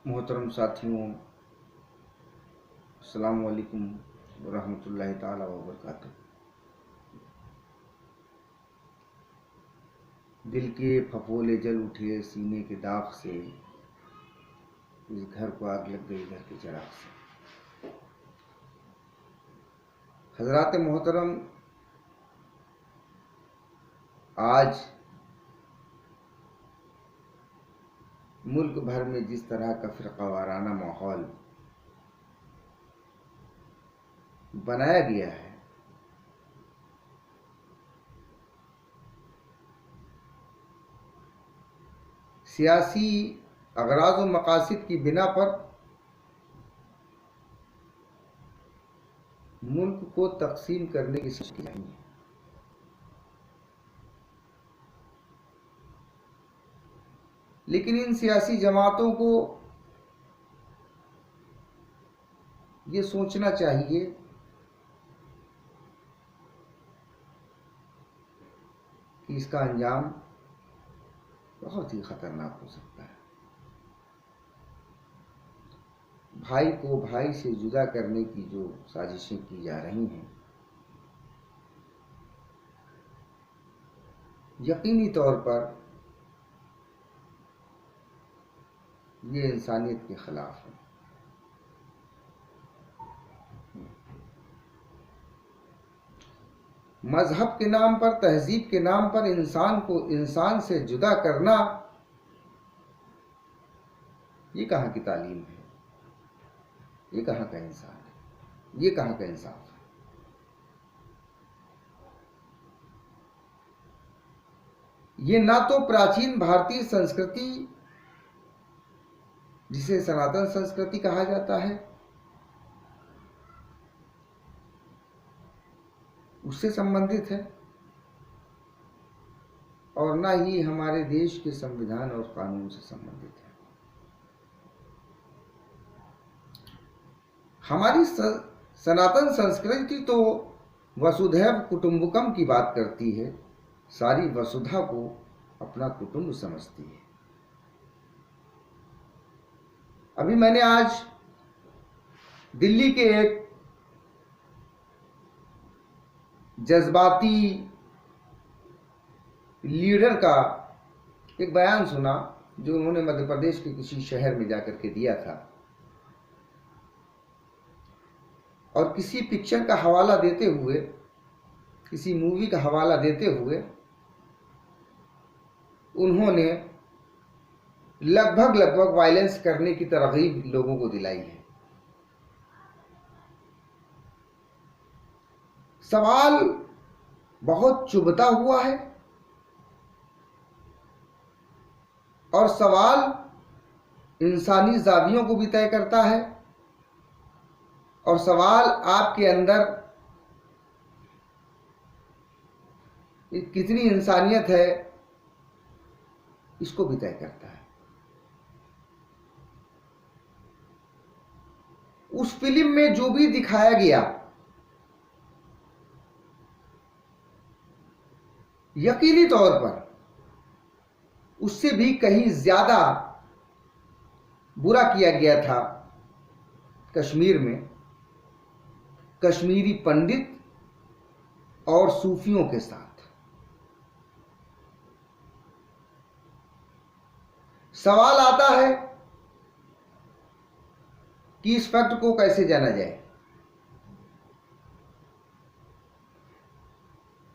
मोहतरम साथियों, अस्सलाम वालेकुम वरहमतुल्लाहि ताला व बरकातुहू। दिल के फफोले जल उठे सीने के दाग से, इस घर को आग लग गई घर के चिराग से। हजरात मोहतरम, आज मुल्क भर में जिस तरह का फ़िरक़ावाराना माहौल बनाया गया है, सियासी अगराज़ व मकासद की बिना पर मुल्क को तकसीम करने की कोशिश की जाती है। लेकिन इन सियासी जमातों को ये सोचना चाहिए कि इसका अंजाम बहुत ही खतरनाक हो सकता है। भाई को भाई से जुदा करने की जो साजिशें की जा रही हैं, यकीनी तौर पर ये इंसानियत के खिलाफ है। मजहब के नाम पर, तहजीब के नाम पर इंसान को इंसान से जुदा करना, ये कहाँ की तालीम है? ये कहाँ का इंसान है? ये कहाँ का इंसाफ है? ये ना तो प्राचीन भारतीय संस्कृति, जिसे सनातन संस्कृति कहा जाता है, उससे संबंधित है, और ना ही हमारे देश के संविधान और कानून से संबंधित है। हमारी सनातन संस्कृति तो वसुधैव कुटुंबकम की बात करती है, सारी वसुधा को अपना कुटुंब समझती है। अभी मैंने आज दिल्ली के एक जज्बाती लीडर का एक बयान सुना, जो उन्होंने मध्य प्रदेश के किसी शहर में जाकर के दिया था, और किसी पिक्चर का हवाला देते हुए, किसी मूवी का हवाला देते हुए उन्होंने लगभग वायलेंस करने की तरगीब लोगों को दिलाई है। सवाल बहुत चुभता हुआ है, और सवाल इंसानी ज़ावियों को भी तय करता है, और सवाल आपके अंदर कितनी इंसानियत है इसको भी तय करता है। उस फिल्म में जो भी दिखाया गया, यकीनी तौर पर उससे भी कहीं ज्यादा बुरा किया गया था कश्मीर में कश्मीरी पंडित और सूफियों के साथ। सवाल आता है कि इस फैक्ट को कैसे जाना जाए।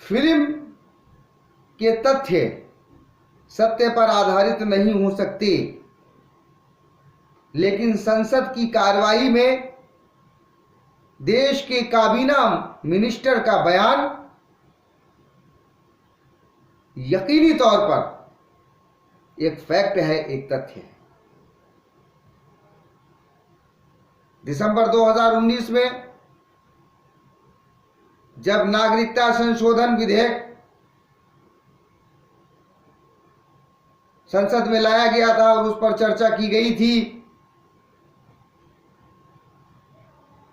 फिल्म के तथ्य सत्य पर आधारित नहीं हो सकते, लेकिन संसद की कार्रवाई में देश के काबीना मिनिस्टर का बयान यकीनी तौर पर एक फैक्ट है, एक तथ्य है। दिसंबर 2019 में जब नागरिकता संशोधन विधेयक संसद में लाया गया था और उस पर चर्चा की गई थी,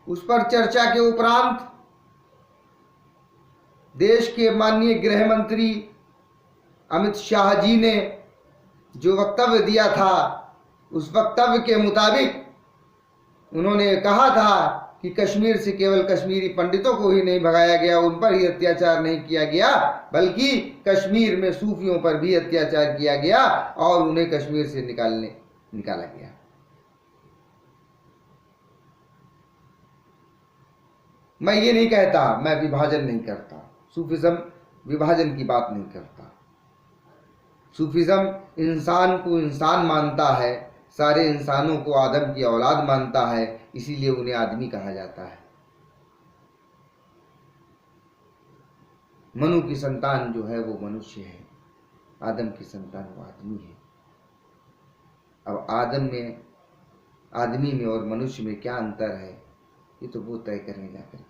उस पर चर्चा के उपरांत देश के माननीय गृह मंत्री अमित शाह जी ने जो वक्तव्य दिया था उस वक्तव्य के मुताबिक उन्होंने कहा था कि कश्मीर से केवल कश्मीरी पंडितों को ही नहीं भगाया गया, उन पर ही अत्याचार नहीं किया गया, बल्कि कश्मीर में सूफियों पर भी अत्याचार किया गया और उन्हें कश्मीर से निकाला गया। मैं ये नहीं कहता, मैं विभाजन नहीं करता, सूफिज्म विभाजन की बात नहीं करता। सूफिज्म इंसान को इंसान मानता है, सारे इंसानों को आदम की औलाद मानता है, इसीलिए उन्हें आदमी कहा जाता है। मनु की संतान जो है वो मनुष्य है, आदम की संतान वो आदमी है। अब आदमी में और मनुष्य में क्या अंतर है, ये तो वो तय करने जाकर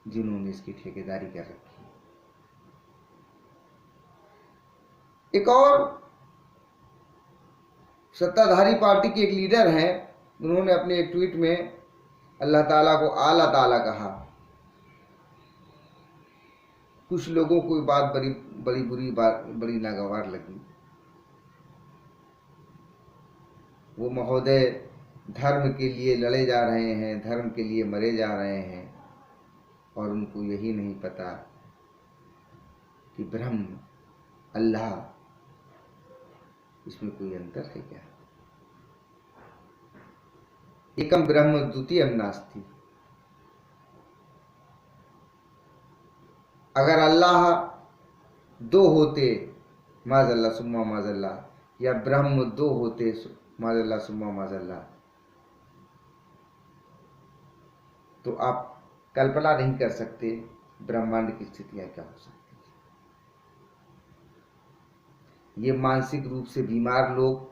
जिन्होंने इसकी ठेकेदारी कर रखी है। एक और सत्ताधारी पार्टी के एक लीडर हैं, उन्होंने अपने एक ट्वीट में अल्लाह ताला को आला ताला कहा। कुछ लोगों को बात बड़ी नागवार लगी। वो महोदय धर्म के लिए लड़े जा रहे हैं, धर्म के लिए मरे जा रहे हैं, और उनको यही नहीं पता कि ब्रह्म अल्लाह इसमें कोई अंतर है क्या। एकम ब्रह्म द्वितीयम नास्ति। अगर अल्लाह दो होते माजल्ला सुम्मा माजल्ला, या ब्रह्म दो होते माजल्ला सुम्मा माजल्ला, तो आप कल्पना नहीं कर सकते ब्रह्मांड की स्थितियां क्या हो सकती है। ये मानसिक रूप से बीमार लोग,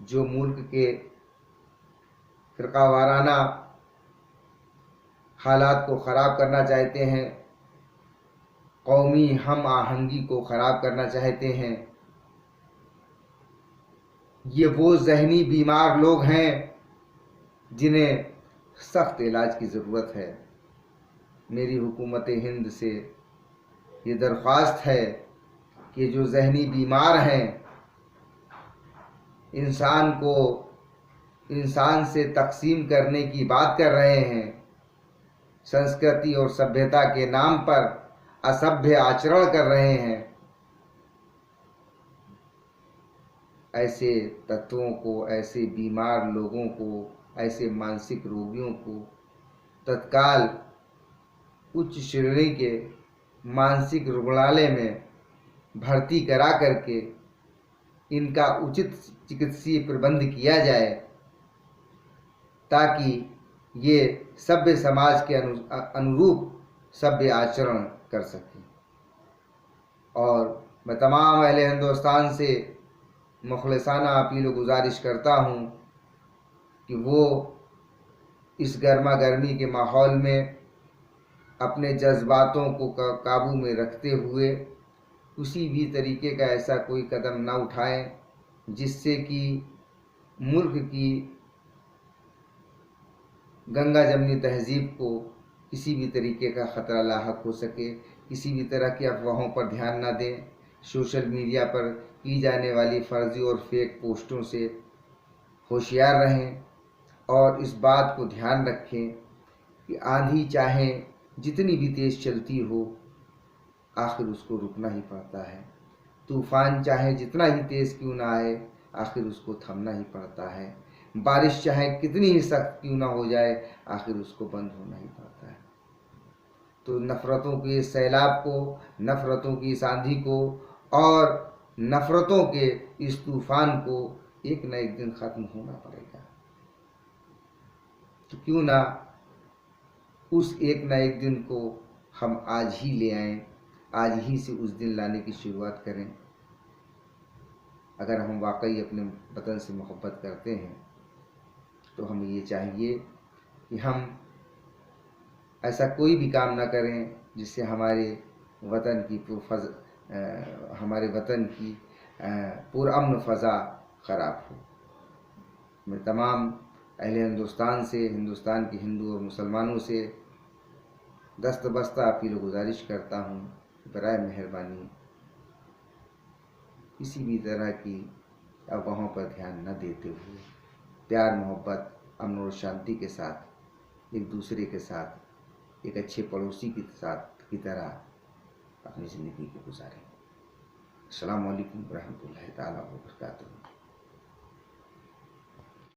जो मुल्क के फिरकावाराना हालात को ख़राब करना चाहते हैं, कौमी हम आहंगी को ख़राब करना चाहते हैं, ये वो जहनी बीमार लोग हैं जिन्हें सख्त इलाज की ज़रूरत है। मेरी हुकूमत हिंद से ये दरख्वास्त है कि जो जहनी बीमार हैं, इंसान को इंसान से तकसीम करने की बात कर रहे हैं, संस्कृति और सभ्यता के नाम पर असभ्य आचरण कर रहे हैं, ऐसे तत्वों को, ऐसे बीमार लोगों को, ऐसे मानसिक रोगियों को तत्काल उच्च श्रेणी के मानसिक रुग्णालय में भर्ती करा करके इनका उचित चिकित्सीय प्रबंध किया जाए, ताकि ये सभ्य समाज के अनुरूप सभ्य आचरण कर सकें। और मैं तमाम अहले हिंदुस्तान से मुखलिसाना अपील व गुजारिश करता हूँ कि वो इस गर्मा गर्मी के माहौल में अपने जज्बातों को काबू में रखते हुए किसी भी तरीके का ऐसा कोई कदम न उठाएं जिससे कि मुल्क की गंगा जमनी तहजीब को किसी भी तरीके का ख़तरा लाहक हो सके। किसी भी तरह की अफवाहों पर ध्यान न दें। सोशल मीडिया पर की जाने वाली फर्जी और फेक पोस्टों से होशियार रहें और इस बात को ध्यान रखें कि आंधी चाहे जितनी भी तेज़ चलती हो, आखिर उसको रुकना ही पड़ता है। तूफ़ान चाहे जितना ही तेज़ क्यों ना आए, आखिर उसको थमना ही पड़ता है। बारिश चाहे कितनी ही सख्त क्यों ना हो जाए, आखिर उसको बंद होना ही पड़ता है। तो नफ़रतों के इस सैलाब को, नफ़रतों की इस आंधी को और नफ़रतों के इस तूफ़ान को एक न एक दिन ख़त्म होना पड़ेगा। तो क्यों ना उस एक न एक दिन को हम आज ही ले आएं, आज ही से उस दिन लाने की शुरुआत करें। अगर हम वाकई अपने वतन से मोहब्बत करते हैं तो हमें ये चाहिए कि हम ऐसा कोई भी काम ना करें जिससे हमारे वतन की पुरअमन फ़ज़ा ख़राब हो। मैं तमाम अहले हिंदुस्तान से, हिंदुस्तान के हिंदू और मुसलमानों से दस्त बस्ता अपील गुजारिश करता हूँ, बराए मेहरबानी किसी भी तरह की अफवाहों पर ध्यान न देते हुए प्यार मोहब्बत अमन और शांति के साथ एक दूसरे के साथ एक अच्छे पड़ोसी के साथ की तरह अपनी ज़िंदगी को गुजारें। अस्सलामु अलैकुम रहमतुल्लाहि ताला व बरकातुहू।